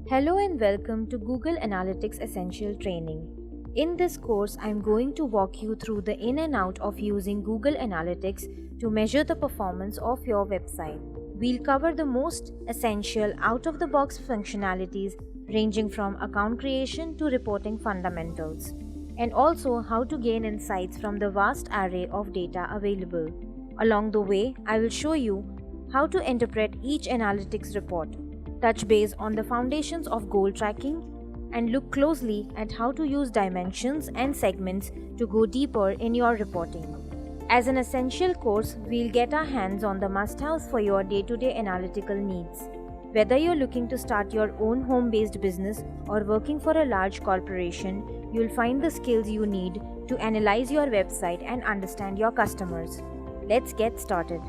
Hello and welcome to Google Analytics Essential Training. In this course, I'm going to walk you through the in and out of using Google Analytics to measure the performance of your website. We'll cover the most essential out-of-the-box functionalities ranging from account creation to reporting fundamentals, and also how to gain insights from the vast array of data available. Along the way, I will show you how to interpret each analytics report, touch base on the foundations of goal tracking, and look closely at how to use dimensions and segments to go deeper in your reporting. As an essential course, we'll get our hands on the must-haves for your day-to-day analytical needs. Whether you're looking to start your own home-based business or working for a large corporation, you'll find the skills you need to analyze your website and understand your customers. Let's get started.